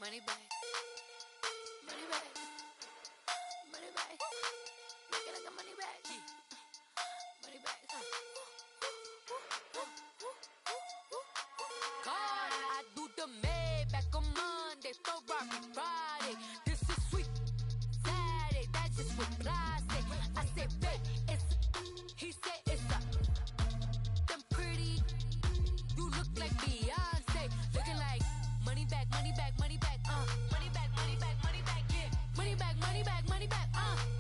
Money back. Money back. Money back. Make it like a money back. Money back. God, I do the Maybach on Monday, Ferrari Friday. This is sweet Saturday, that's just what I say. I say, babe, it's he said it's a them pretty. You look like Beyonce, looking like money back, money back, money back, money back, money back, money back, yeah, money back, money back, money back,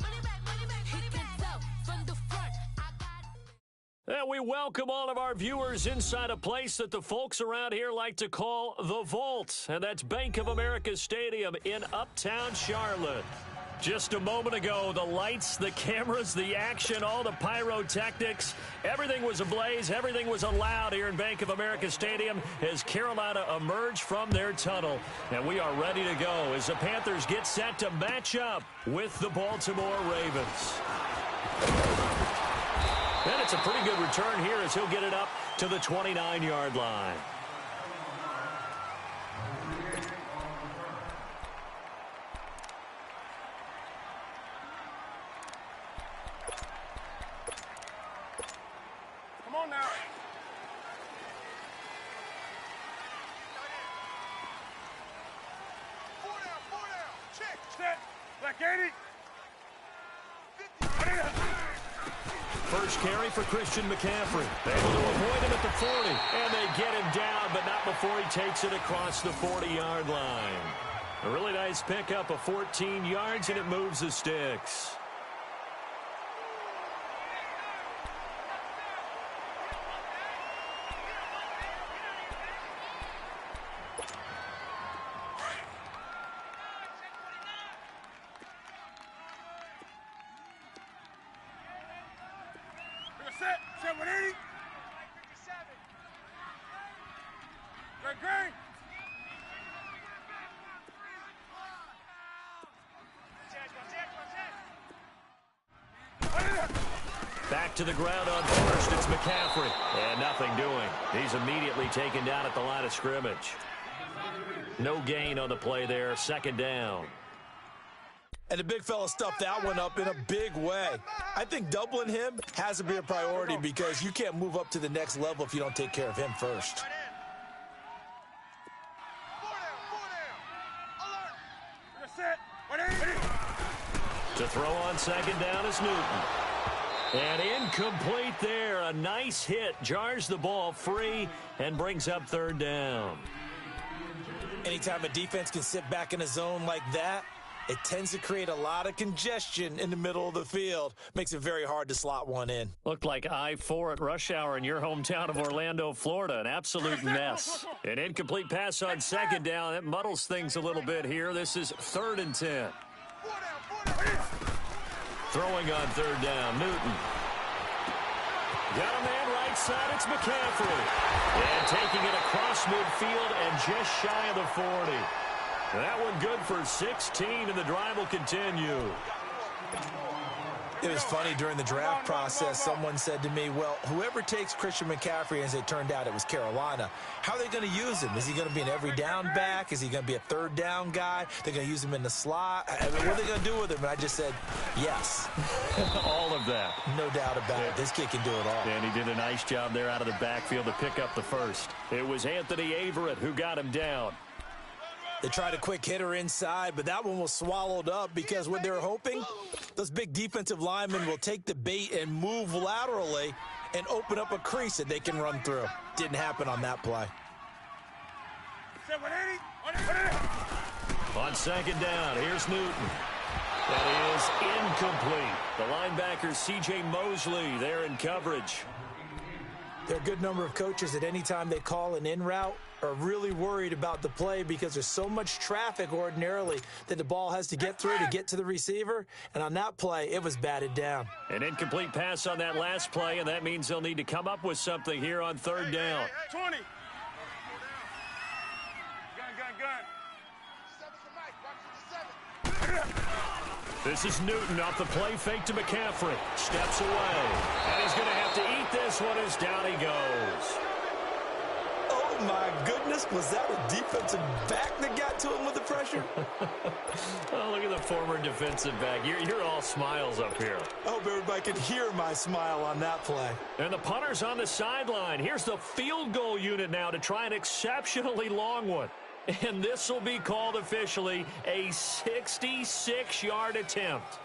money back, money back. He can tell from the front. I got. And we welcome all of our viewers inside a place that the folks around here like to call the Vault, and that's Bank of America Stadium in Uptown Charlotte. Just a moment ago, the lights, the cameras, the action, all the pyrotechnics, everything was ablaze, everything was allowed here in Bank of America Stadium as Carolina emerged from their tunnel. And we are ready to go as the Panthers get set to match up with the Baltimore Ravens. And it's a pretty good return here as he'll get it up to the 29-yard line. Come on now. Four down. Check. Set. Black 80. First carry for Christian McCaffrey. Able to avoid him at the 40. And they get him down, but not before he takes it across the 40-yard line. A really nice pickup of 14 yards, and it moves the sticks. Set. 780. Great. Back to the ground on first. It's McCaffrey. And nothing doing. He's immediately taken down at the line of scrimmage. No gain on the play there. Second down. And the big fella stuffed that one up in a big way. I think doubling him has to be a priority because you can't move up to the next level if you don't take care of him first. To throw on second down is Newton. And incomplete there. A nice hit. Jars the ball free and brings up third down. Anytime a defense can sit back in a zone like that, it tends to create a lot of congestion in the middle of the field. Makes it very hard to slot one in. Looked like I-4 at rush hour in your hometown of Orlando, Florida. An absolute mess. An incomplete pass on second down. That muddles things a little bit here. This is 3rd and 10. Throwing on third down, Newton. Got a man right side, it's McCaffrey. And taking it across midfield and just shy of the 40. That one good for 16, and the drive will continue. It was funny, during the draft process, someone said to me, well, whoever takes Christian McCaffrey, as it turned out it was Carolina, how are they going to use him? Is he going to be an every down back? Is he going to be a third down guy? They're going to use him in the slot? I mean, what are they going to do with him? And I just said, yes. All of that. No doubt about it. This kid can do it all. And he did a nice job there out of the backfield to pick up the first. It was Anthony Averett who got him down. They tried a quick hitter inside, but that one was swallowed up because what they're hoping, those big defensive linemen will take the bait and move laterally and open up a crease that they can run through. Didn't happen on that play. On second down, here's Newton. That is incomplete. The linebacker, C.J. Mosley, there in coverage. There are a good number of coaches that anytime they call an in route are really worried about the play because there's so much traffic ordinarily that the ball has to get through to get to the receiver. And on that play, it was batted down. An incomplete pass on that last play, and that means they'll need to come up with something here on third down. 20. Gun. This is Newton off the play fake to McCaffrey. Steps away. And he's going to have to eat this one as down he goes. Oh, my goodness. Was that a defensive back that got to him with the pressure? Oh, look at the former defensive back. You're all smiles up here. I hope everybody could hear my smile on that play. And the punter's on the sideline. Here's the field goal unit now to try an exceptionally long one. And this will be called officially a 66-yard attempt.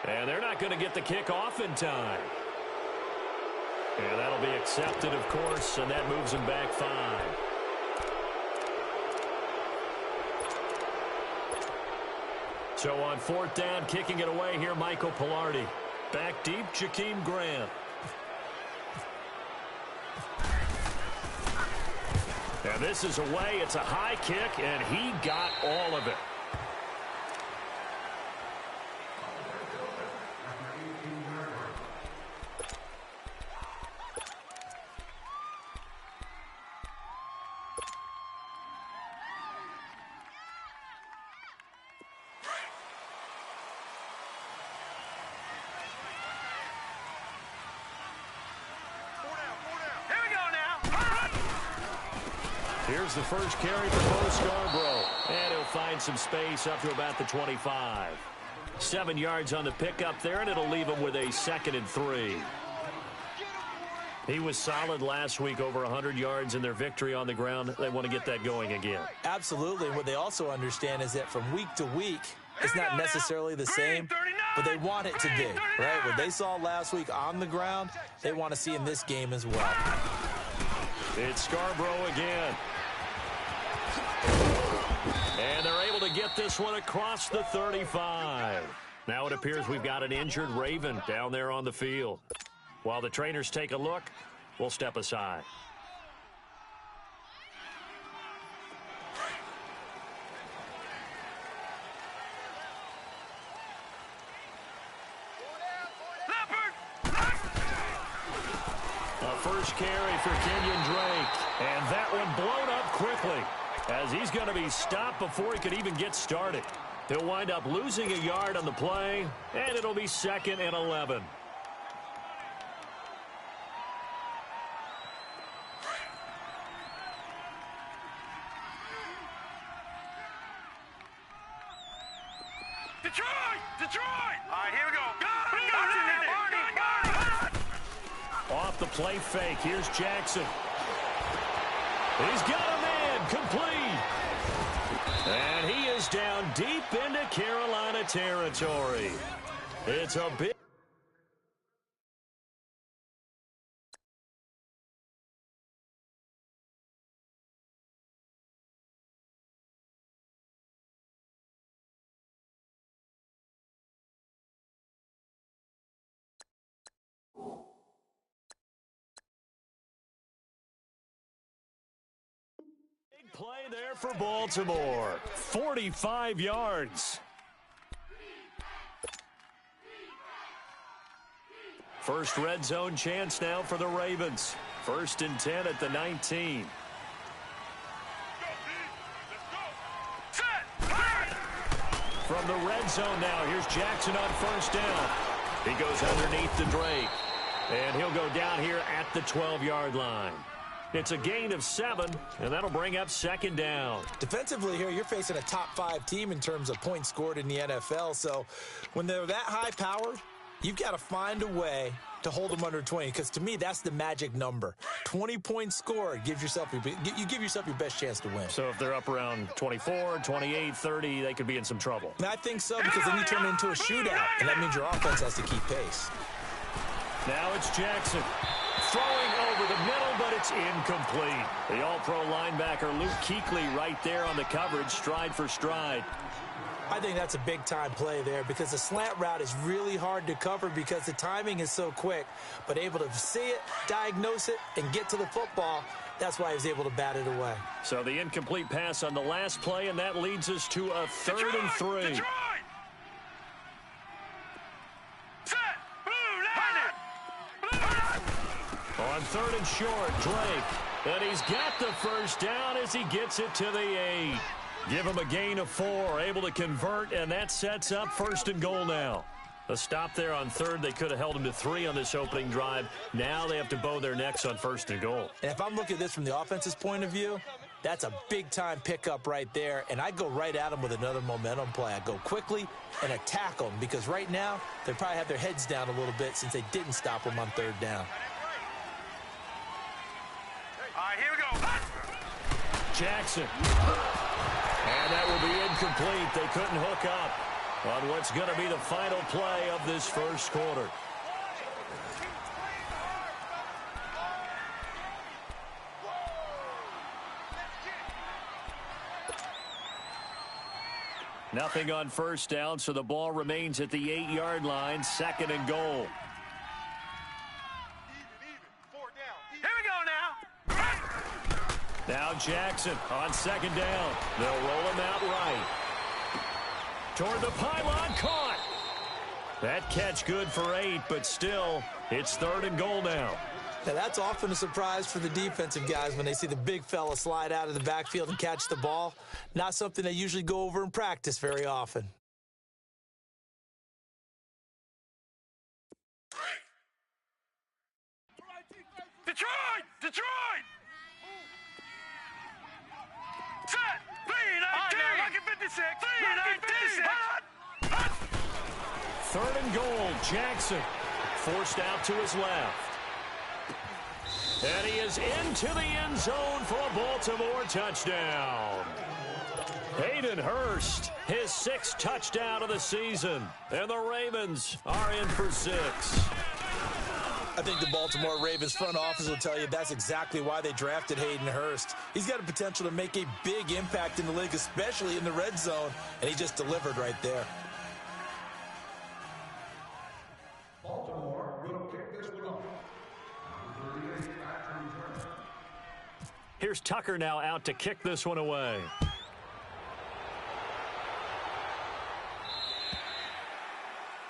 And they're not going to get the kick off in time. And that'll be accepted, of course, and that moves them back 5. So on 4th down, kicking it away here, Michael Pilardi. Back deep, Jakeem Grant. And this is away. It's a high kick, and he got all of it. Here's the first carry for Bo Scarborough. And he'll find some space up to about the 25. 7 yards on the pickup there, and it'll leave him with a 2nd and 3. He was solid last week, over 100 yards in their victory on the ground. They want to get that going again. Absolutely. What they also understand is that from week to week, it's not necessarily the same, but they want it to be, right? What they saw last week on the ground, they want to see in this game as well. It's Scarborough again. And they're able to get this one across the 35. Now it appears we've got an injured Raven down there on the field. While the trainers take a look, we'll step aside. A first carry for Kenyon Drake. And that one blown up quickly, as he's going to be stopped before he could even get started. He'll wind up losing a yard on the play, and it'll be 2nd and 11. Detroit! All right, here we go. Off the play fake, here's Jackson. He's got a man, complete. And he is down deep into Carolina territory. It's a big... play there for Baltimore. 45 yards. First red zone chance now for the Ravens. 1st and 10 at the 19. From the red zone now, here's Jackson on 1st down. He goes underneath to Drake. And he'll go down here at the 12-yard line. It's a gain of 7, and that'll bring up 2nd down. Defensively here, you're facing a top-5 team in terms of points scored in the NFL. So when they're that high-powered, you've got to find a way to hold them under 20, because to me, that's the magic number. 20 points scored gives yourself you give yourself your best chance to win. So if they're up around 24, 28, 30, they could be in some trouble. And I think so, because then you turn it into a shootout, and that means your offense has to keep pace. Now it's Jackson. Throwing over the middle, but it's incomplete. The all-pro linebacker Luke Kuechly right there on the coverage, stride for stride. I think that's a big-time play there because the slant route is really hard to cover because the timing is so quick. But able to see it, diagnose it, and get to the football, that's why he was able to bat it away. So the incomplete pass on the last play, and that leads us to a 3rd and 3. Detroit! Set! Blue line! On 3rd and short, Drake. And he's got the first down as he gets it to the 8. Give him a gain of 4, able to convert, and that sets up 1st and goal now. A stop there on 3rd. They could have held him to 3 on this opening drive. Now they have to bow their necks on 1st and goal. And if I'm looking at this from the offense's point of view, that's a big-time pickup right there, and I go right at them with another momentum play. I go quickly and attack them because right now they probably have their heads down a little bit since they didn't stop them on 3rd down. All right, here we go. Jackson. And that will be incomplete. They couldn't hook up on what's going to be the final play of this first quarter. Nothing on 1st down, so the ball remains at the 8-yard line, 2nd and goal. Here we go now. Now Jackson on 2nd down. They'll roll him out right. Toward the pylon, caught. That catch good for 8, but still, it's 3rd and goal now. Now, that's often a surprise for the defensive guys when they see the big fella slide out of the backfield and catch the ball. Not something they usually go over in practice very often. Detroit! Detroit! Set! 3-19! Lucky 56! 3-19! 3rd and goal, Jackson. Forced out to his left. And he is into the end zone for a Baltimore touchdown. Hayden Hurst, his 6th touchdown of the season. And the Ravens are in for 6. I think the Baltimore Ravens front office will tell you that's exactly why they drafted Hayden Hurst. He's got a potential to make a big impact in the league, especially in the red zone, and he just delivered right there. Baltimore will kick this one off. Here's Tucker now out to kick this one away.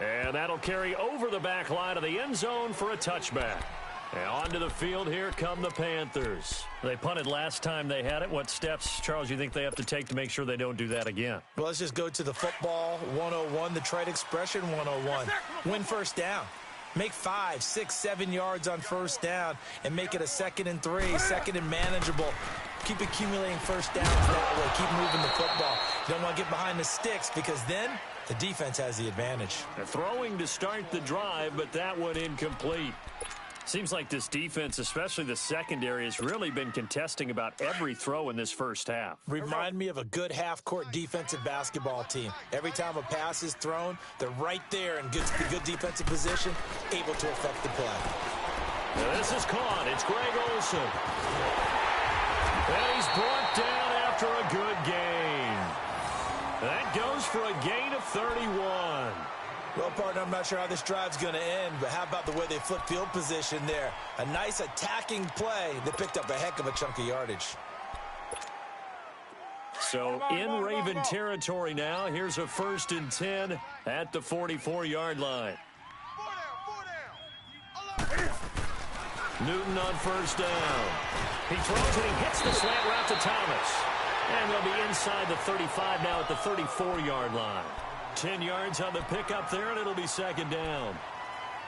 And that'll carry over the back line of the end zone for a touchback. And onto the field, here come the Panthers. They punted last time they had it. What steps, Charles, you think they have to take to make sure they don't do that again? Well, let's just go to the football 101, the trite expression 101. Win 1st down. Make 5, 6, 7 yards on 1st down and make it a 2nd and 3, 2nd and manageable. Keep accumulating 1st downs that way. Keep moving the football. You don't want to get behind the sticks because then the defense has the advantage. They're throwing to start the drive, but that one incomplete. Seems like this defense, especially the secondary, has really been contesting about every throw in this first half. Remind me of a good half-court defensive basketball team. Every time a pass is thrown, they're right there in good defensive position, able to affect the play. Now this is caught. It's Greg Olsen. And he's brought down after a good gain. That goes for a gain of 31. Well, partner, I'm not sure how this drive's going to end, but how about the way they flip field position there? A nice attacking play that picked up a heck of a chunk of yardage. So in Raven territory now, here's a 1st and 10 at the 44-yard line. Newton on 1st down. He throws and he hits the slant route to Thomas. And they'll be inside the 35 now at the 34-yard line. 10 yards on the pickup there, and it'll be 2nd down.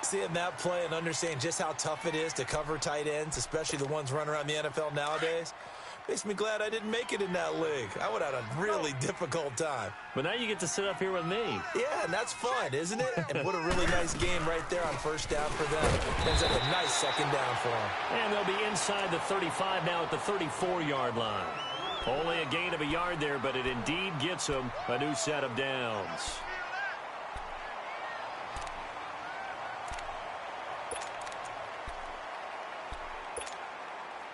Seeing that play and understanding just how tough it is to cover tight ends, especially the ones running around the NFL nowadays, makes me glad I didn't make it in that league. I would have had a really difficult time. But now you get to sit up here with me. Yeah, and that's fun, isn't it? And what a really nice game right there on 1st down for them. Ends up a nice 2nd down for them. And they'll be inside the 35 now at the 34-yard line. Only a gain of a yard there, but it indeed gets them a new set of downs.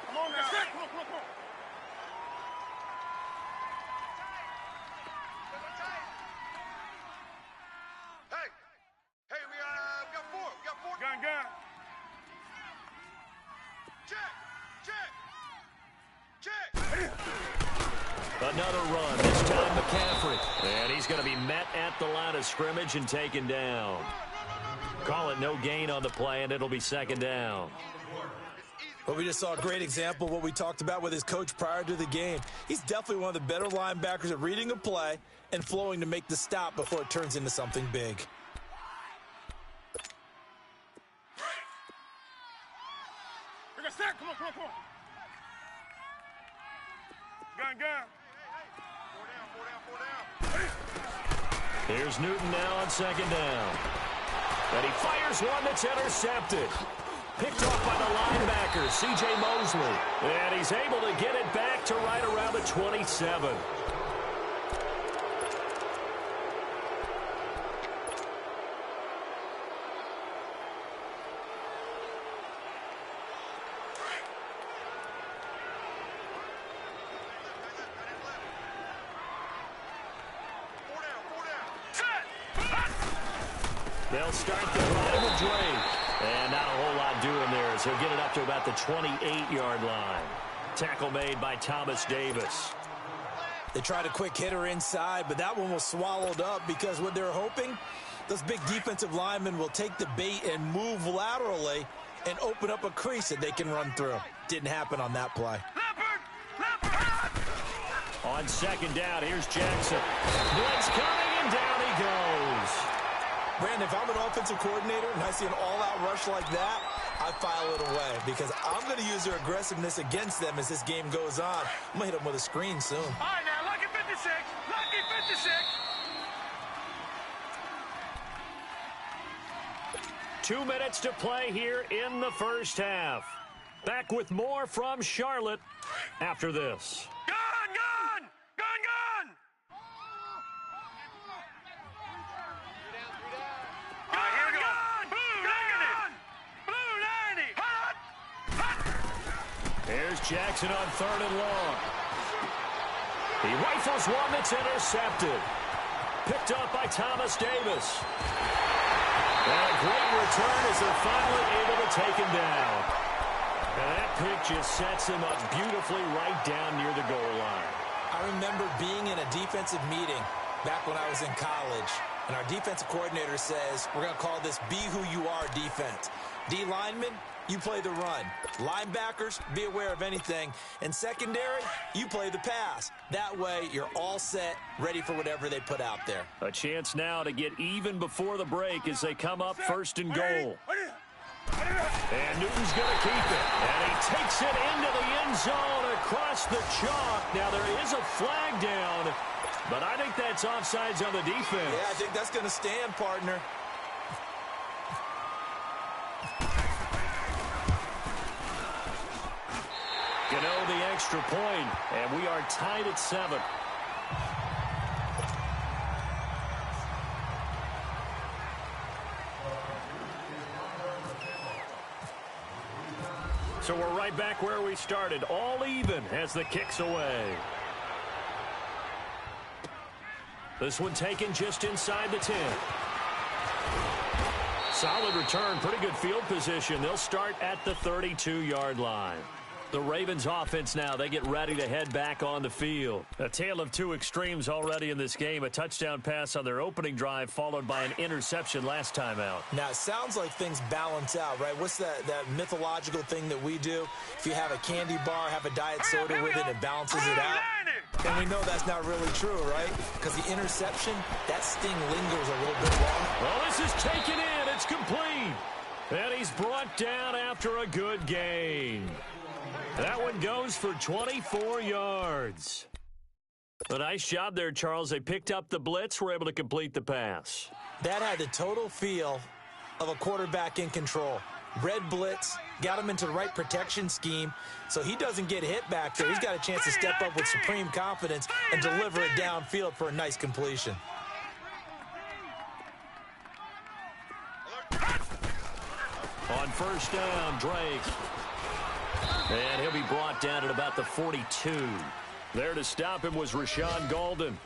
Come on now. Another run, this time McCaffrey. And he's going to be met at the line of scrimmage and taken down. Call it no gain on the play, and it'll be second down. Well, we just saw a great example of what we talked about with his coach prior to the game. He's definitely one of the better linebackers at reading a play and flowing to make the stop before it turns into something big. Come on. Gun. Here's Newton now on second down. And he fires one that's intercepted. Picked off by the linebacker, C.J. Mosley. And he's able to get it back to right around the 27. They'll start the drive with Drake. And not a whole lot doing there as he'll get it up to about the 28-yard line. Tackle made by Thomas Davis. They tried a quick hitter inside, but that one was swallowed up because what they're hoping, those big defensive linemen will take the bait and move laterally and open up a crease that they can run through. Didn't happen on that play. On second down, here's Jackson. Blitz coming, and down he goes. Brandon, if I'm an offensive coordinator and I see an all-out rush like that, I file it away because I'm going to use their aggressiveness against them as this game goes on. I'm going to hit them with a screen soon. All right, now, lucky 56. Lucky 56. 2 minutes to play here in the first half. Back with more from Charlotte after this. Gun! Here's Jackson on third and long. He rifles one that's intercepted. Picked up by Thomas Davis. And a great return as they're finally able to take him down. And that pick just sets him up beautifully right down near the goal line. I remember being in a defensive meeting back when I was in college, and our defensive coordinator says, we're going to call this Be Who You Are defense. D linemen, you play the run. Linebackers, be aware of anything. And secondary, you play the pass. That way, you're all set, ready for whatever they put out there. A chance now to get even before the break as they come up first and goal. And Newton's going to keep it. And he takes it into the end zone across the chalk. Now, there is a flag down, but I think that's offsides on the defense. Yeah, I think that's going to stand, partner. Gano the extra point, and we are tied at 7. So we're right back where we started, all even as the kick's away. This one taken just inside the 10. Solid return, pretty good field position. They'll start at the 32-yard line. The Ravens offense now, they get ready to head back on the field. A tale of two extremes already in this game. A touchdown pass on their opening drive followed by an interception last time out. Now, it sounds like things balance out, right? What's that mythological thing that we do? If you have a candy bar, have a diet soda with it, it balances it out. And we know that's not really true, right? Because the interception, that sting lingers a little bit longer. Well, this is taken in. It's complete. And he's brought down after a good gain. That one goes for 24 yards. A nice job there, Charles. They picked up the blitz, were able to complete the pass. That had the total feel of a quarterback in control. Red blitz, got him into the right protection scheme, so he doesn't get hit back there. He's got a chance to step up with supreme confidence and deliver it downfield for a nice completion. On first down, Drake. And he'll be brought down at about the 42. There to stop him was Rashawn Golden.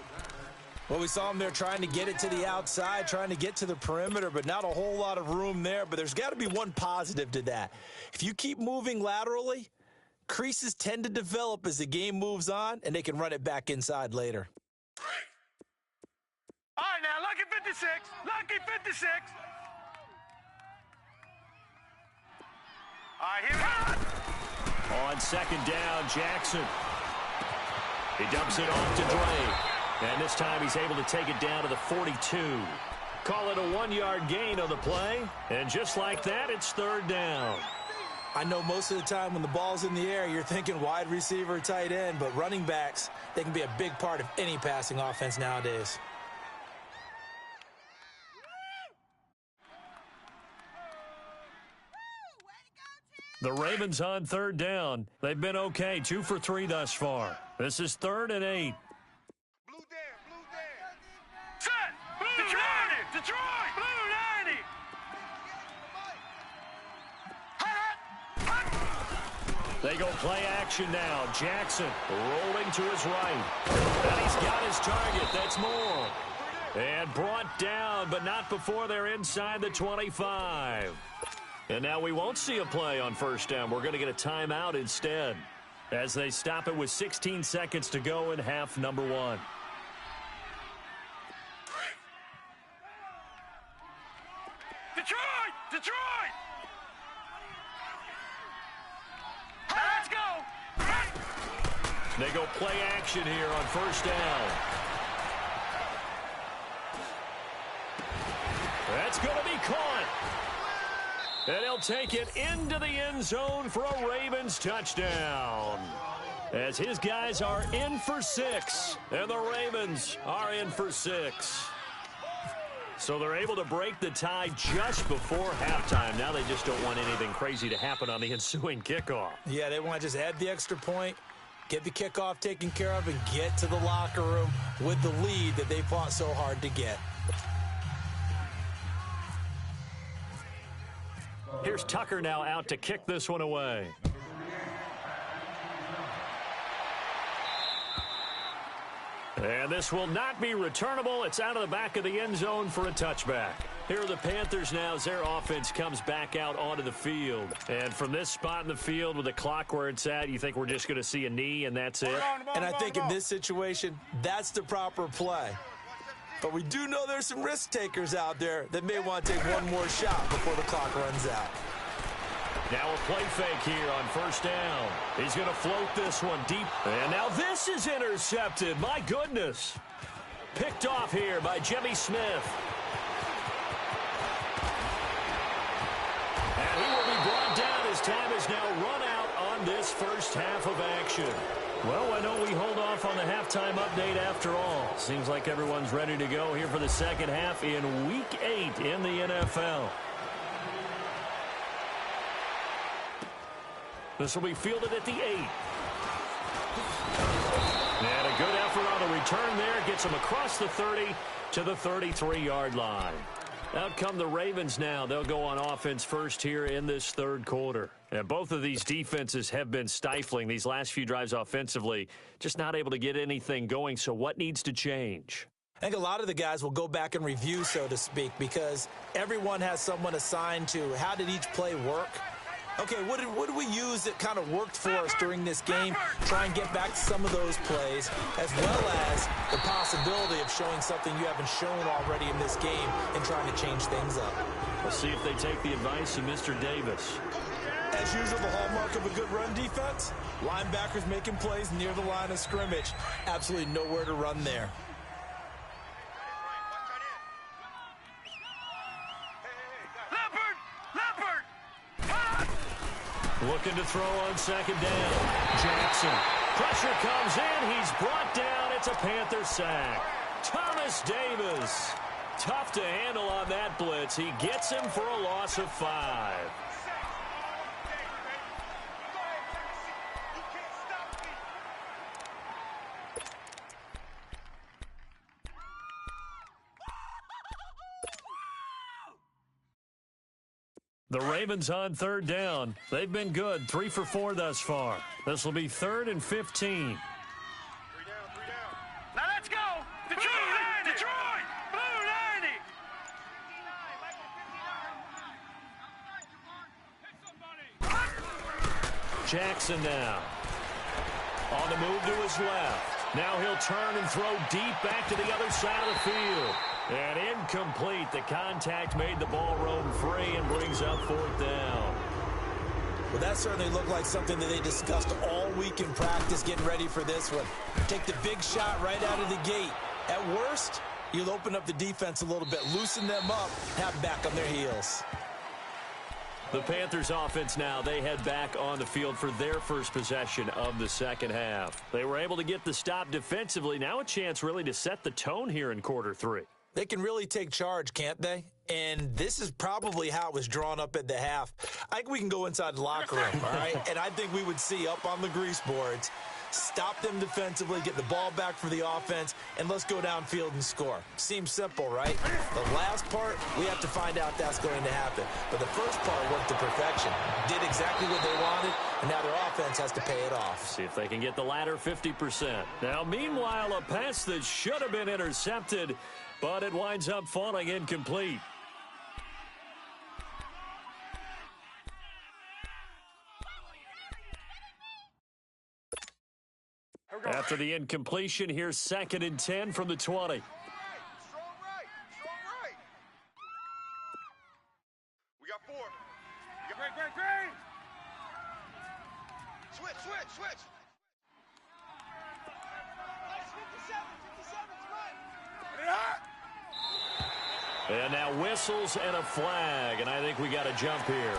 Well, we saw him there trying to get it to the outside, trying to get to the perimeter, but not a whole lot of room there. But there's got to be one positive to that. If you keep moving laterally, Creases tend to develop as the game moves on, and they can run it back inside later. All right, now, lucky 56. Lucky 56. All right, here we go. On second down, Jackson. He dumps it off to Dre. And this time he's able to take it down to the 42. Call it a 1-yard gain on the play. And just like that, it's third down. I know most of the time when the ball's in the air, you're thinking wide receiver, tight end, but running backs, they can be a big part of any passing offense nowadays. The Ravens on third down. They've been okay, 2 for 3 thus far. This is 3rd and 8. Blue there. Set. Blue Detroit. 90. Detroit. Blue 90. They go play action now. Jackson rolling to his right. And he's got his target. That's Moore. And brought down, but not before they're inside the 25. And now we won't see a play on first down. We're going to get a timeout instead as they stop it with 16 seconds to go in half number 1. Detroit. Let's go. They go play action here on first down. That's going to be caught. And he'll take it into the end zone for a Ravens touchdown. As his guys are in for 6, and the Ravens are in for 6. So they're able to break the tie just before halftime. Now they just don't want anything crazy to happen on the ensuing kickoff. Yeah, they want to just add the extra point, get the kickoff taken care of, and get to the locker room with the lead that they fought so hard to get. Here's Tucker now out to kick this one away. And this will not be returnable. It's out of the back of the end zone for a touchback. Here are the Panthers now as their offense comes back out onto the field. And from this spot in the field with the clock where it's at, you think we're just going to see a knee and that's it? And I think in this situation, that's the proper play. But we do know there's some risk takers out there that may want to take one more shot before the clock runs out. Now a play fake here on first down. He's going to float this one deep. And now this is intercepted. My goodness. Picked off here by Jimmy Smith. And he will be brought down as time is now run out on this first half of action. Well, why don't we hold off on the halftime update after all? Seems like everyone's ready to go here for the second half in Week 8 in the NFL. This will be fielded at the 8. And a good effort on the return there. Gets him across the 30 to the 33-yard line. Out come the Ravens now. They'll go on offense first here in this third quarter. And both of these defenses have been stifling these last few drives offensively, just not able to get anything going. So what needs to change? I think a lot of the guys will go back and review, so to speak, because everyone has someone assigned to how did each play work. Okay, what did we use that kind of worked for us during this game? Try and get back to some of those plays, as well as the possibility of showing something you haven't shown already in this game and trying to change things up. We'll see if they take the advice of Mr. Davis. As usual, the hallmark of a good run defense, linebackers making plays near the line of scrimmage. Absolutely nowhere to run there. Looking to throw on second down. Jackson. Pressure comes in. He's brought down. It's a Panther sack. Thomas Davis. Tough to handle on that blitz. He gets him for a loss of 5. The Ravens on third down. They've been good, 3 for 4 thus far. This will be 3rd and 15. 3 down. Now let's go. Detroit. Detroit. Blue 90. Jackson now. On the move to his left. Now he'll turn and throw deep back to the other side of the field. And incomplete. The contact made the ball roam free and brings up 4th down. Well, that certainly looked like something that they discussed all week in practice getting ready for this one. Take the big shot right out of the gate. At worst, you'll open up the defense a little bit, loosen them up, have them back on their heels. The Panthers offense now, they head back on the field for their first possession of the second half. They were able to get the stop defensively. Now a chance really to set the tone here in quarter 3. They can really take charge, can't they? And this is probably how it was drawn up at the half. I think we can go inside the locker room, all right? And I think we would see up on the grease boards, stop them defensively, get the ball back for the offense, and let's go downfield and score. Seems simple, right? The last part, we have to find out that's going to happen. But the first part worked to perfection. Did exactly what they wanted, and now their offense has to pay it off. See if they can get the latter 50%. Now, meanwhile, a pass that should have been intercepted, but it winds up falling incomplete. After the incompletion, here's 2nd and 10 from the 20. Strong right. We got 4. Green. Switch. Nice 57's right. And now whistles and a flag, and I think we got a jump here.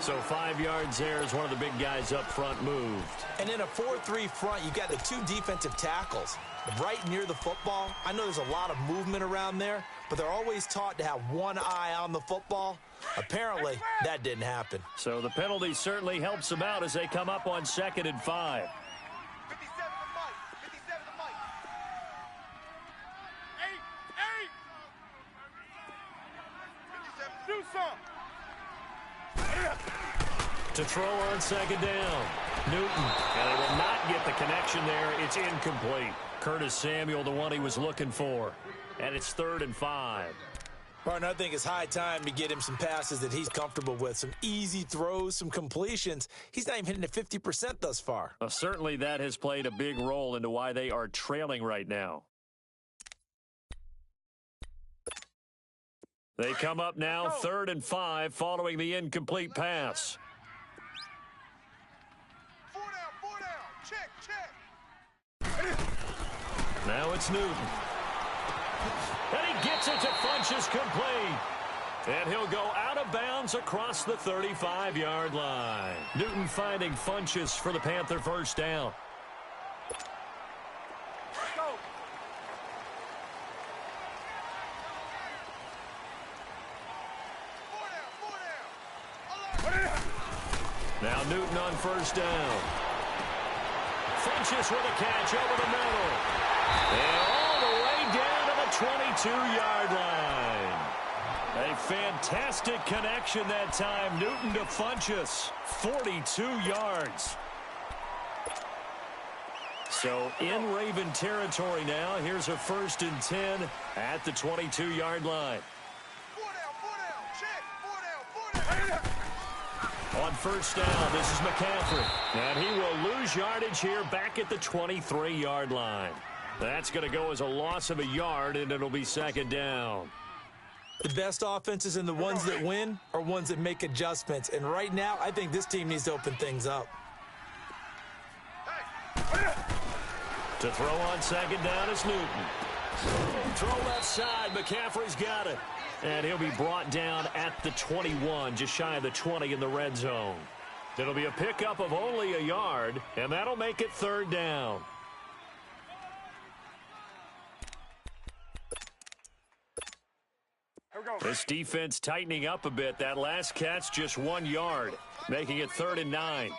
So 5 yards there as one of the big guys up front moved. And in a 4-3 front, you've got the 2 defensive tackles right near the football. I know there's a lot of movement around there, but they're always taught to have one eye on the football. Apparently, that didn't happen. So the penalty certainly helps them out as they come up on 2nd and 5. 57 to Mike. 57 to Mike. 8. 57. Do something. To throw on 2nd down. Newton. And it will not get the connection there. It's incomplete. Curtis Samuel, the one he was looking for. And it's 3rd and 5. Martin, I think it's high time to get him some passes that he's comfortable with. Some easy throws, some completions. He's not even hitting at 50% thus far. Well, certainly that has played a big role into why they are trailing right now. They come up now 3rd and 5 following the incomplete pass. 4 down. Check. Now it's Newton. And he gets it to Funchess complete. And he'll go out of bounds across the 35-yard line. Newton finding Funchess for the Panther first down. Now Newton on first down. Funchess with a catch over the middle. And all the way down to the 22-yard line. A fantastic connection that time. Newton to Funchess. 42 yards. So in Raven territory now. Here's a 1st and 10 at the 22-yard line. 4 down. Check. 4 down. On first down, this is McCaffrey. And he will lose yardage here back at the 23-yard line. That's going to go as a loss of a yard, and it'll be 2nd down. The best offenses and the ones that win are ones that make adjustments. And right now, I think this team needs to open things up. To throw on 2nd down is Newton. Throw left side. McCaffrey's got it. And he'll be brought down at the 21, just shy of the 20 in the red zone. It'll be a pickup of only a yard, and that'll make it 3rd down. This defense tightening up a bit. That last catch just 1 yard, making it 3rd and 9.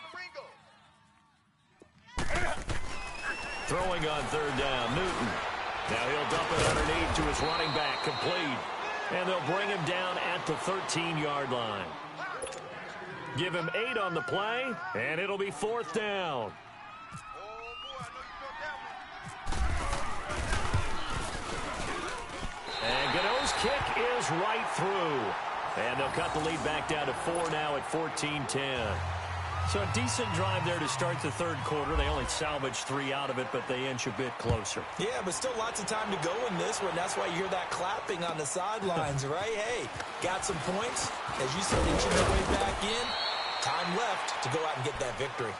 Throwing on 3rd down, Newton. Now he'll dump it underneath to his running back, complete. And they'll bring him down at the 13-yard line. Give him 8 on the play, and it'll be 4th down. And Gano's kick is right through. And they'll cut the lead back down to 4 now at 14-10. So a decent drive there to start the third quarter. They only salvaged 3 out of it, but they inch a bit closer. Yeah, but still lots of time to go in this one. That's why you hear that clapping on the sidelines, right? Hey, got some points. As you said, inching their way back in. Time left to go out and get that victory.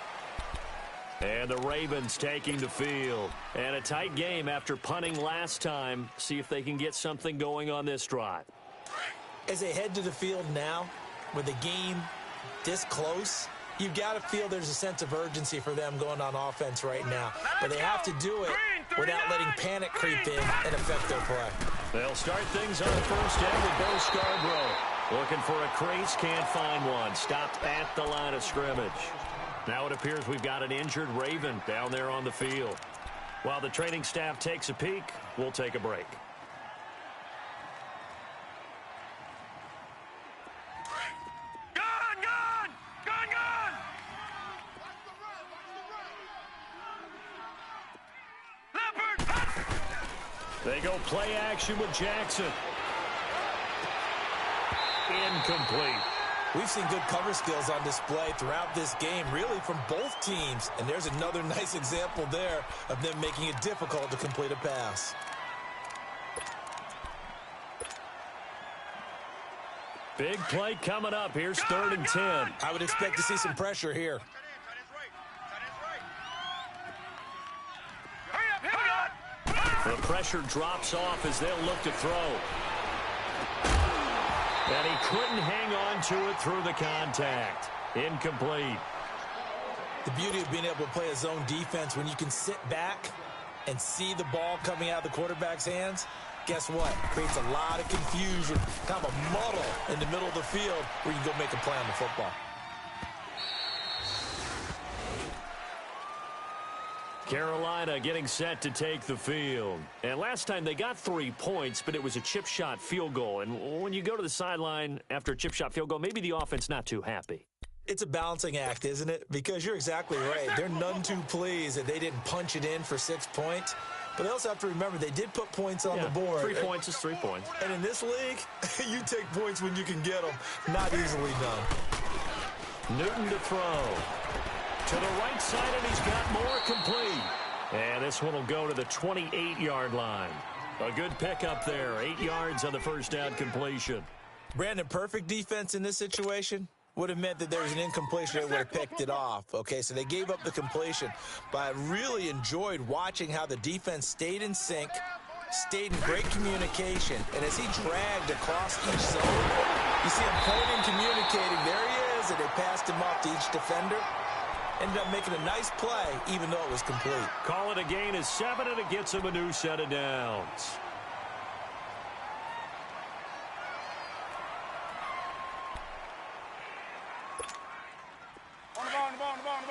And the Ravens taking the field. And a tight game after punting last time. See if they can get something going on this drive. As they head to the field now, with the game this close, you've got to feel there's a sense of urgency for them going on offense right now. But they have to do it without letting panic creep in and affect their play. They'll start things on the first end with Bo Scarborough. Looking for a crease, can't find one. Stopped at the line of scrimmage. Now it appears we've got an injured Raven down there on the field. While the training staff takes a peek, we'll take a break. They go play action with Jackson. Incomplete. We've seen good cover skills on display throughout this game, really from both teams. And there's another nice example there of them making it difficult to complete a pass. Big play coming up. Here's 3rd and 10. I would expect to see some pressure here. The pressure drops off as they'll look to throw. And he couldn't hang on to it through the contact. Incomplete. The beauty of being able to play a zone defense when you can sit back and see the ball coming out of the quarterback's hands, guess what? Creates a lot of confusion, kind of a muddle in the middle of the field where you can go make a play on the football. Carolina getting set to take the field. And last time they got 3 points, but it was a chip shot field goal. And when you go to the sideline after a chip shot field goal, maybe the offense not too happy. It's a balancing act, isn't it? Because you're exactly right. They're none too pleased that they didn't punch it in for 6 points. But they also have to remember they did put points on the board. 3 points is 3 points. And in this league, you take points when you can get them. Not easily done. Newton to throw. To the right side, and he's got more complete. And this one will go to the 28-yard line. A good pickup there. 8 yards on the first down completion. Brandon, perfect defense in this situation would have meant that there was an incompletion. They would have picked it off. Okay, so they gave up the completion. But I really enjoyed watching how the defense stayed in sync, stayed in great communication. And as he dragged across each zone, you see him pointing, communicating. There he is, and they passed him off to each defender. Ended up making a nice play, even though it was complete. Call it a gain of 7, and it gets him a new set of downs. On the ball, on the ball, on the ball, on the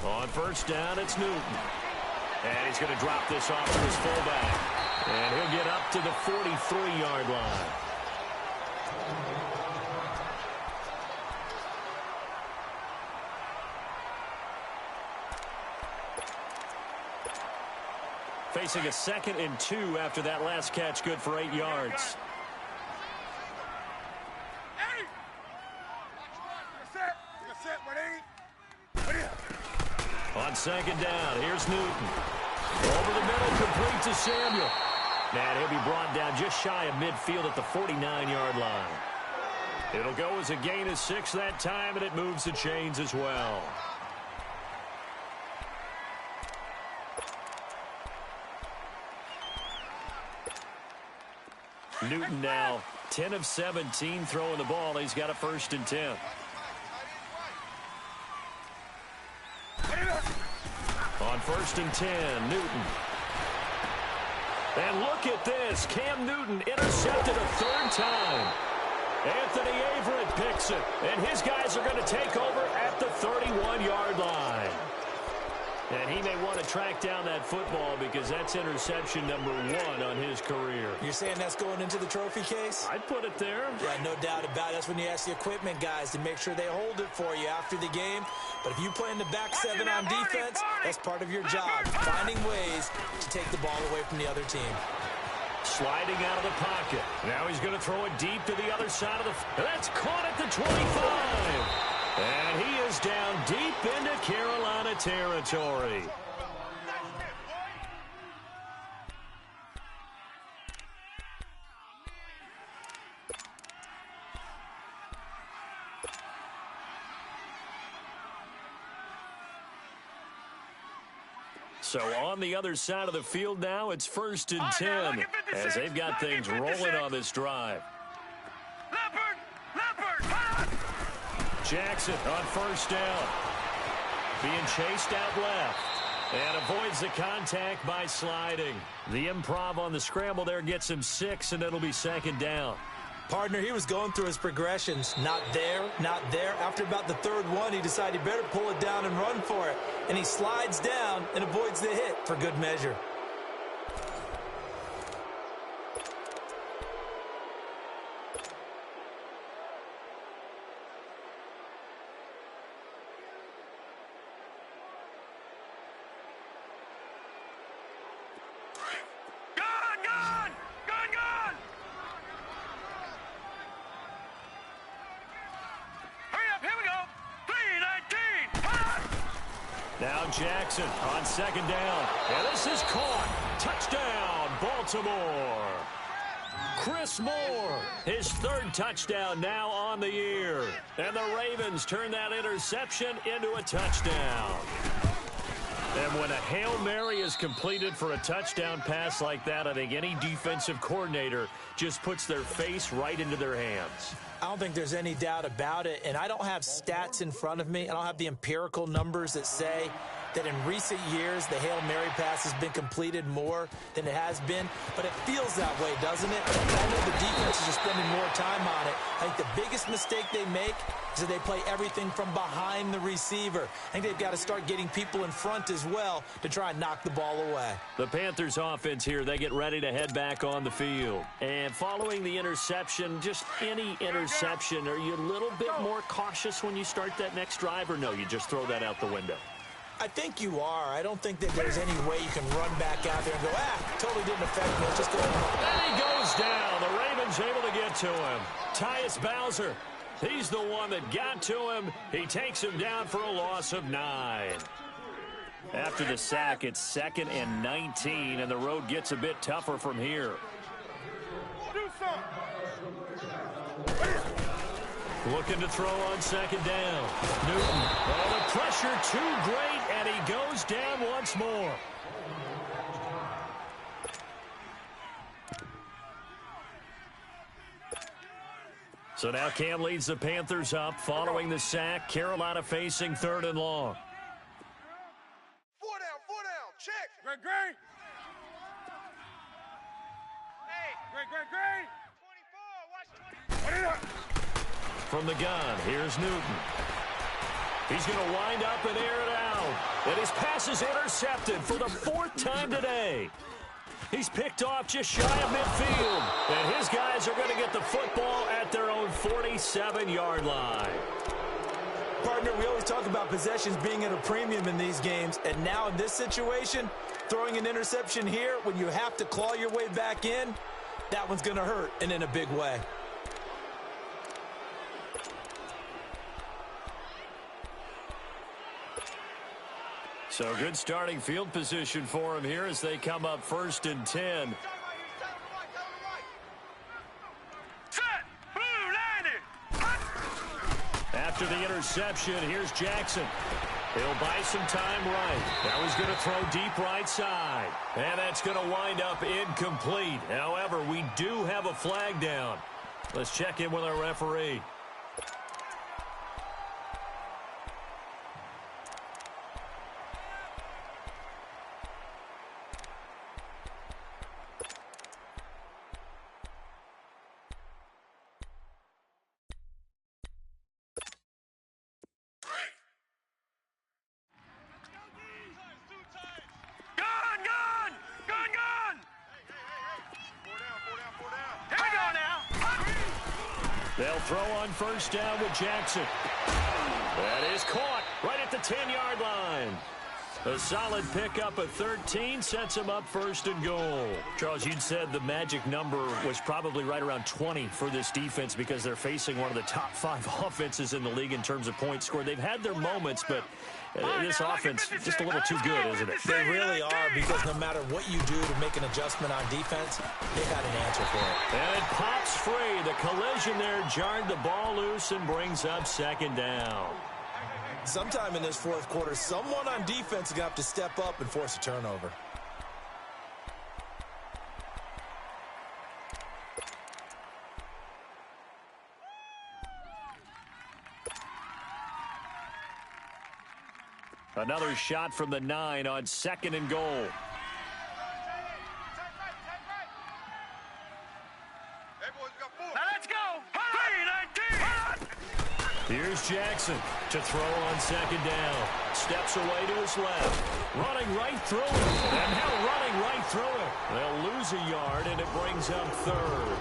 ball. On first down, it's Newton. And he's going to drop this off to his fullback. And he'll get up to the 43-yard line. Facing a 2nd and 2 after that last catch, good for 8 yards. On 2nd down, here's Newton. Over the middle, complete to Samuel. And he'll be brought down just shy of midfield at the 49-yard line. It'll go as a gain of 6 that time, and it moves the chains as well. Newton now 10 of 17 throwing the ball. He's got a 1st and 10. On 1st and 10, Newton. And look at this. Cam Newton intercepted a 3rd time. Anthony Averett picks it. And his guys are going to take over at the 31-yard line. And he may want to track down that football because that's interception number 1 on his career. You're saying that's going into the trophy case? I'd put it there. Yeah, no doubt about it. That's when you ask the equipment guys to make sure they hold it for you after the game. But if you play in the back 7 on defense, that's part of your job, finding ways to take the ball away from the other team. Sliding out of the pocket. Now he's going to throw it deep to the other side of the... That's caught at the 25. And he is down deep into Carolina territory. So on the other side of the field now, it's 1st and 10 as they've got things rolling on this drive. Jackson on 1st down. Being chased out left. And avoids the contact by sliding. The improv on the scramble there gets him 6, and it'll be 2nd down. Partner, he was going through his progressions. Not there, not there. After about the 3rd one, he decided he better pull it down and run for it. And he slides down and avoids the hit for good measure. Now Jackson on 2nd down. And this is caught. Touchdown, Baltimore. Chris Moore, his 3rd touchdown now on the year. And the Ravens turn that interception into a touchdown. And when a Hail Mary is completed for a touchdown pass like that, I think any defensive coordinator just puts their face right into their hands. I don't think there's any doubt about it, and I don't have stats in front of me. I don't have the empirical numbers that say that in recent years the Hail Mary pass has been completed more than it has been, but it feels that way, doesn't it? I know the defenses are spending more time on it. I think the biggest mistake they make is that they play everything from behind the receiver. I think they've got to start getting people in front as well to try and knock the ball away. The Panthers offense here, they get ready to head back on the field. And following the interception, just any interception, are you a little bit more cautious when you start that next drive, or no, you just throw that out the window? I think you are. I don't think that there's any way you can run back out there and go, totally didn't affect me. Let's just go ahead. And he goes down. The Ravens able to get to him. Tyus Bowser, he's the one that got to him. He takes him down for a loss of 9. After the sack, it's 2nd and 19, and the road gets a bit tougher from here. Do something. Looking to throw on 2nd down. Newton. Oh, the pressure too great, and he goes down once more. So now Cam leads the Panthers up following the sack. Carolina facing 3rd and long. 4 down, check. Great. Hey, great. 24, watch 24. From the gun, here's Newton. He's going to wind up and air it out. And his pass is intercepted for the 4th time today. He's picked off just shy of midfield. And his guys are going to get the football at their own 47-yard line. Partner, we always talk about possessions being at a premium in these games. And now in this situation, throwing an interception here when you have to claw your way back in, that one's going to hurt, and in a big way. So good starting field position for him here as they come up 1st and 10. After the interception, here's Jackson. He'll buy some time right. Now he's going to throw deep right side. And that's going to wind up incomplete. However, we do have a flag down. Let's check in with our referee. They'll throw on 1st down with Jackson. That is caught right at the 10-yard line. A solid pickup of 13 sets him up first and goal. Charles, you'd said the magic number was probably right around 20 for this defense because they're facing one of the top 5 offenses in the league in terms of points scored. They've had their moments, but this offense just a little too good, isn't it? They really are, because no matter what you do to make an adjustment on defense, they got an answer for it. And it pops free. The collision there jarred the ball loose and brings up second down. Sometime in this fourth quarter, someone on defense is going to have to step up and force a turnover. Another shot from the 9 on second and goal. Here's Jackson to throw on second down. Steps away to his left. Running right through it. And now running right through it. They'll lose a yard, and it brings up third.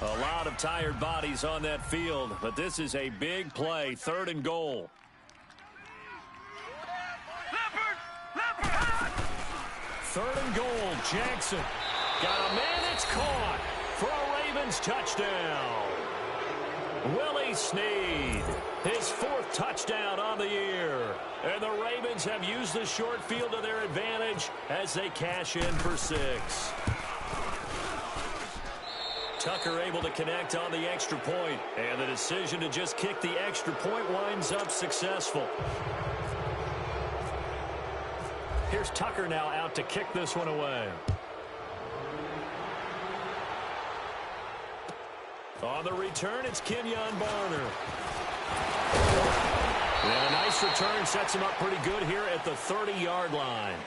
A lot of tired bodies on that field, but this is a big play. Third and goal. Third and goal, Jackson. Got a man, it's caught for a Ravens touchdown. Willie Snead, his 4th touchdown on the year. And the Ravens have used the short field to their advantage as they cash in for 6. Tucker able to connect on the extra point, and the decision to just kick the extra point winds up successful. Here's Tucker now out to kick this one away. On the return, it's Kenyon Barner. And a nice return sets him up pretty good here at the 30-yard line.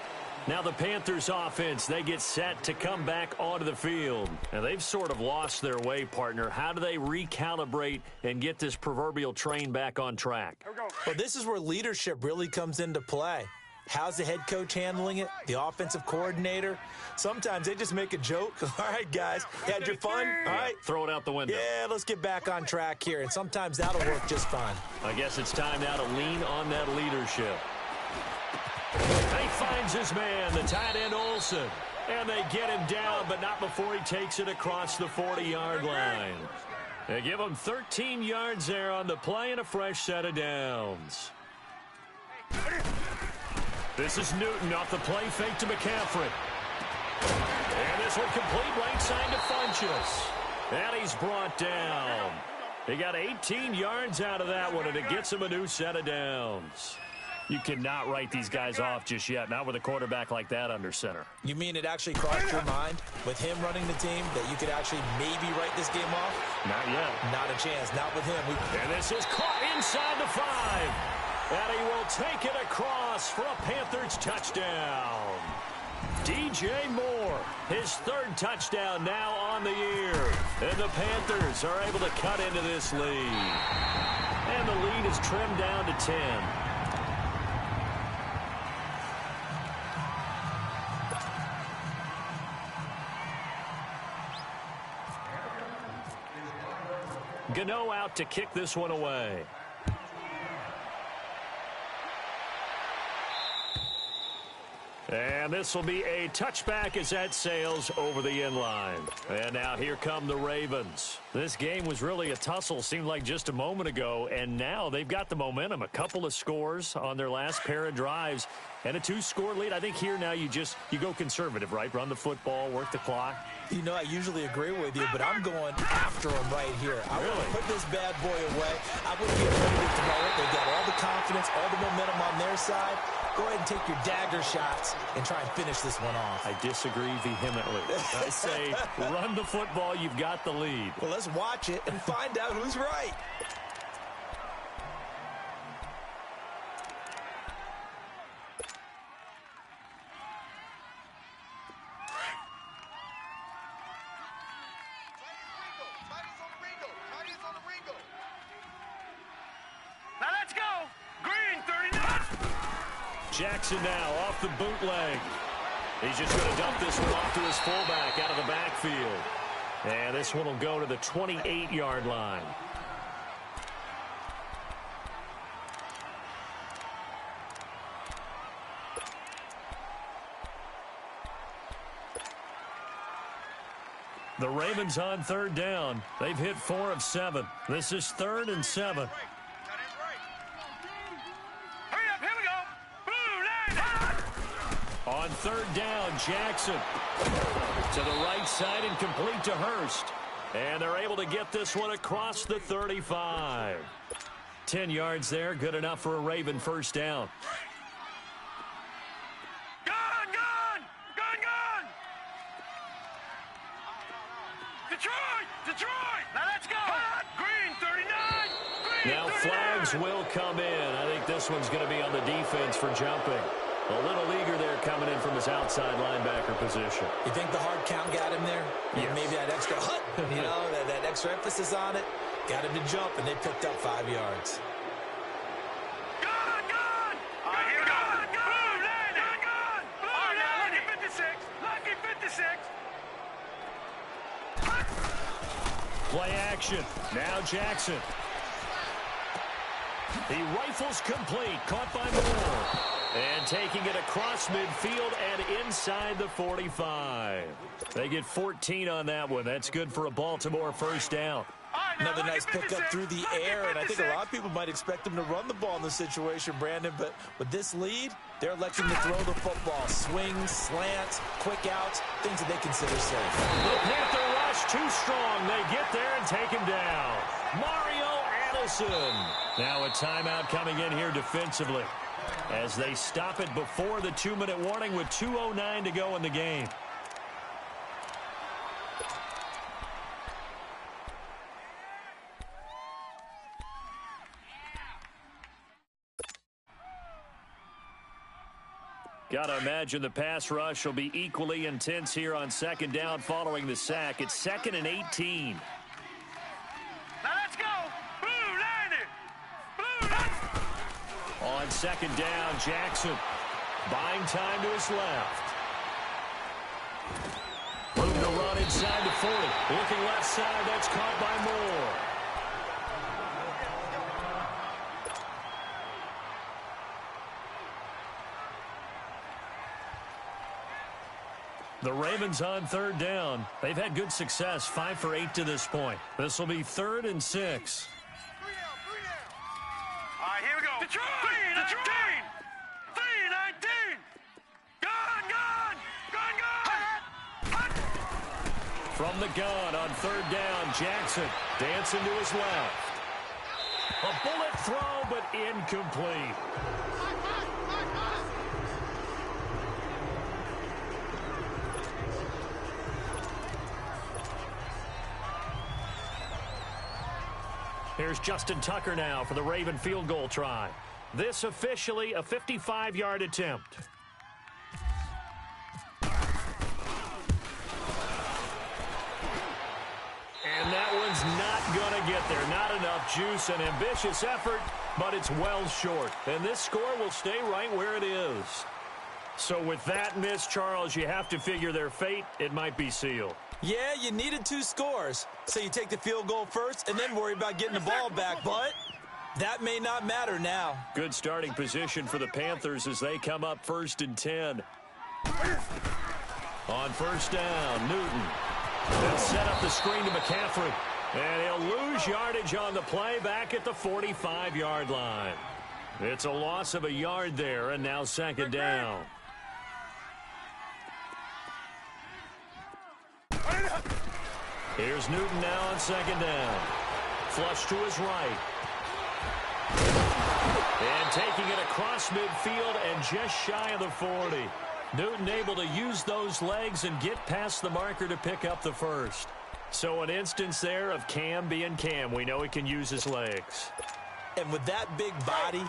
Now the Panthers offense, they get set to come back onto the field. And they've sort of lost their way, partner. How do they recalibrate and get this proverbial train back on track? Well, this is where leadership really comes into play. How's the head coach handling it? The offensive coordinator? Sometimes they just make a joke. All right, guys, had your fun? All right. Throw it out the window. Yeah, let's get back on track here. And sometimes that'll work just fine. I guess it's time now to lean on that leadership. He finds his man, the tight end Olsen. And they get him down, but not before he takes it across the 40-yard line. They give him 13 yards there on the play and a fresh set of downs. This is Newton off the play fake to McCaffrey. And this one complete right side to Funchess. And he's brought down. He got 18 yards out of that one, and it gets him a new set of downs. You cannot write these guys off just yet, not with a quarterback like that under center. You mean it actually crossed your mind with him running the team that you could actually maybe write this game off? Not yet. Not a chance. Not with him. And this is caught inside the 5. And he will take it across for a Panthers touchdown. DJ Moore, his 3rd touchdown now on the year. And the Panthers are able to cut into this lead. And the lead is trimmed down to 10. Gano out to kick this one away. And this will be a touchback as that sails over the end line. And now here come the Ravens. This game was really a tussle, seemed like just a moment ago, and now they've got the momentum. A couple of scores on their last pair of drives and a 2-score lead. I think here now you go conservative, right? Run the football, work the clock. You know, I usually agree with you, but I'm going after them right here. I want to put this bad boy away. I wouldn't be afraid to throw it. They've got all the confidence, all the momentum on their side. Go ahead and take your dagger shots and try and finish this one off. I disagree vehemently. I say run the football. You've got the lead. Well, let's watch it and find out who's right. Jackson now off the bootleg. He's just going to dump this one off to his fullback out of the backfield. And this one will go to the 28-yard line. The Ravens on third down. They've hit 4 of 7. This is 3rd and 7. On third down, Jackson to the right side and complete to Hurst. And they're able to get this one across the 35. 10 yards there, good enough for a Raven first down. Detroit! Now let's go! Green, 39! Green, Now 39! flags will come in. I think this one's going to be on the defense for jumping. A little eager there coming in from his outside linebacker position. You think the hard count got him there? Yes. Maybe that extra hut, that extra emphasis on it, got him to jump, and they picked up 5 yards. Play action. Now Jackson. He rifles complete. Caught by Moore. And taking it across midfield and inside the 45. They get 14 on that one. That's good for a Baltimore first down. Another nice pickup through the air, and I think a lot of people might expect them to run the ball in this situation, Brandon, but with this lead, they're electing to throw the football. Swings, slants, quick outs, things that they consider safe. The Panther rush too strong. They get there and take him down. Mario Addison. Now a timeout coming in here defensively as they stop it before the 2-minute warning with 2:09 to go in the game. Got to imagine the pass rush will be equally intense here on second down following the sack. It's 2nd and 18. Now let's go! Blue, land it! Blue, On second down, Jackson buying time to his left. Room to run inside the 40. Looking left side, that's caught by Moore. The Ravens on third down. They've had good success, 5 for 8 to this point. This will be 3rd and 6. 3 All right, here we go. Detroit! 319! 319! Gun! From the gun on third down, Jackson dancing to his left. A bullet throw, but incomplete. Here's Justin Tucker now for the Raven field goal try. This officially a 55-yard attempt. And that one's not going to get there. Not enough juice. An ambitious effort, but it's well short. And this score will stay right where it is. So with that miss, Charles, you have to figure their fate. It might be sealed. Yeah, you needed 2 scores. So you take the field goal first and then worry about getting the ball back. But that may not matter now. Good starting position for the Panthers as they come up 1st and 10. On first down, Newton. They'll set up the screen to McCaffrey. And he'll lose yardage on the play back at the 45-yard line. It's a loss of a yard there, and now 2nd down. Here's Newton now on 2nd down. Flush to his right. And taking it across midfield and just shy of the 40. Newton able to use those legs and get past the marker to pick up the first. So an instance there of Cam being Cam. We know he can use his legs. And with that big body,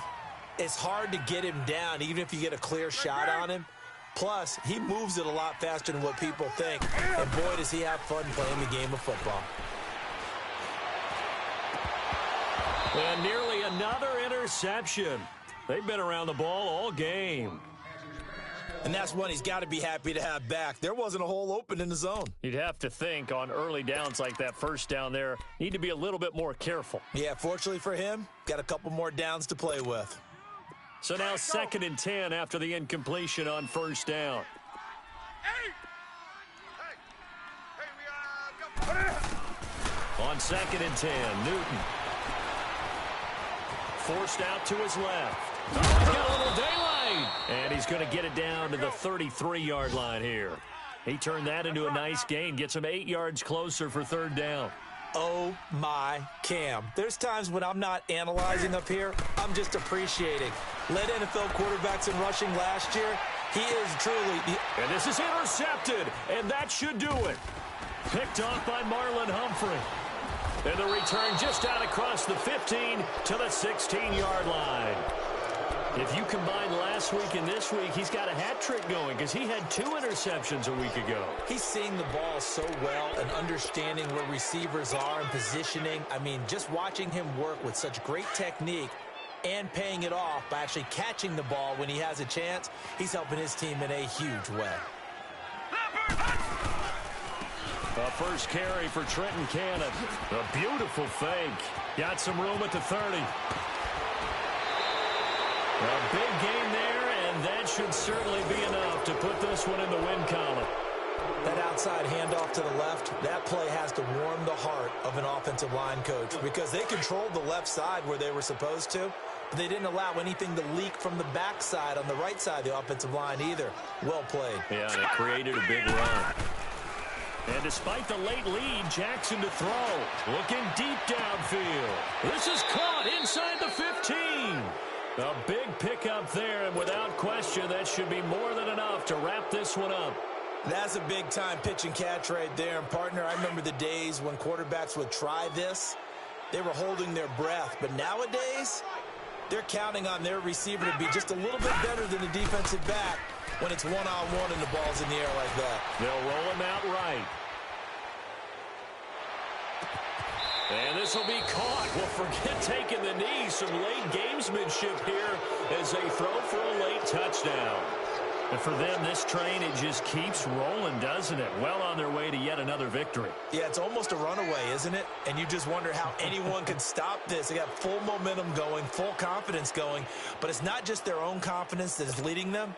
it's hard to get him down, even if you get a clear shot on him. Plus, he moves it a lot faster than what people think. And boy, does he have fun playing the game of football. And nearly another interception. They've been around the ball all game. And that's one he's got to be happy to have back. There wasn't a hole open in the zone. You'd have to think on early downs like that first down there, need to be a little bit more careful. Yeah, fortunately for him, got a couple more downs to play with. So now 2nd and 10 after the incompletion on first down. On 2nd and 10, Newton. Forced out to his left. Oh, he's got a little daylight. And he's going to get it down to the 33-yard line here. He turned that into a nice gain. Gets him 8 yards closer for 3rd down. Oh, my Cam. There's times when I'm not analyzing up here. I'm just appreciating. Led NFL quarterbacks in rushing last year. He is truly the... And this is intercepted, and that should do it. Picked off by Marlon Humphrey. And the return just out across the 15 to the 16-yard line. If you combine last week and this week, he's got a hat trick going because he had 2 interceptions a week ago. He's seeing the ball so well and understanding where receivers are and positioning. I mean, just watching him work with such great technique and paying it off by actually catching the ball when he has a chance, he's helping his team in a huge way. A first carry for Trenton Cannon. A beautiful fake. Got some room at the 30. A big gain there, and that should certainly be enough to put this one in the win column. That outside handoff to the left, that play has to warm the heart of an offensive line coach because they controlled the left side where they were supposed to, but they didn't allow anything to leak from the backside on the right side of the offensive line either. Well played. Yeah, and it created a big run. And despite the late lead, Jackson to throw. Looking deep downfield. This is caught inside the 15. A big pickup there, and without question, that should be more than enough to wrap this one up. That's a big-time pitch and catch right there. And, partner, I remember the days when quarterbacks would try this. They were holding their breath. But nowadays, they're counting on their receiver to be just a little bit better than the defensive back when it's one-on-one and the ball's in the air like that. They'll roll him out right. And this will be caught. Well, forget taking the knee. Some late gamesmanship here as they throw for a late touchdown. And for them, this train, it just keeps rolling, doesn't it? Well on their way to yet another victory. Yeah, it's almost a runaway, isn't it? And you just wonder how anyone could stop this. They got full momentum going, full confidence going. But it's not just their own confidence that is leading them.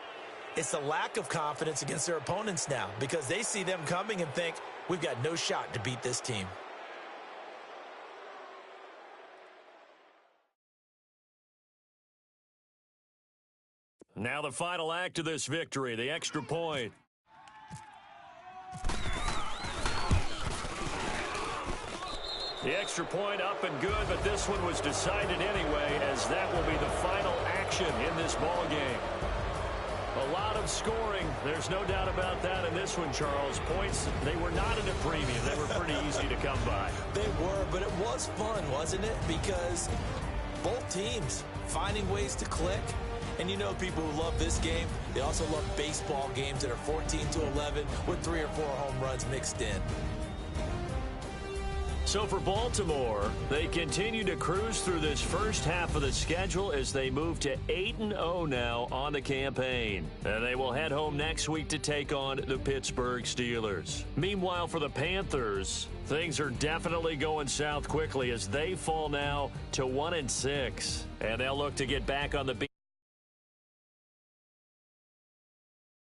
It's the lack of confidence against their opponents now because they see them coming and think, we've got no shot to beat this team. Now the final act of this victory, the extra point. The extra point up and good, but this one was decided anyway, as that will be the final action in this ball game. A lot of scoring. There's no doubt about that in this one, Charles. Points, they were not at a premium. They were pretty easy to come by. They were, but it was fun, wasn't it? Because both teams finding ways to click. And you know people who love this game, they also love baseball games that are 14-11 with 3 or 4 home runs mixed in. So for Baltimore, they continue to cruise through this first half of the schedule as they move to 8-0 now on the campaign. And they will head home next week to take on the Pittsburgh Steelers. Meanwhile, for the Panthers, things are definitely going south quickly as they fall now to 1-6. And they'll look to get back on the beat.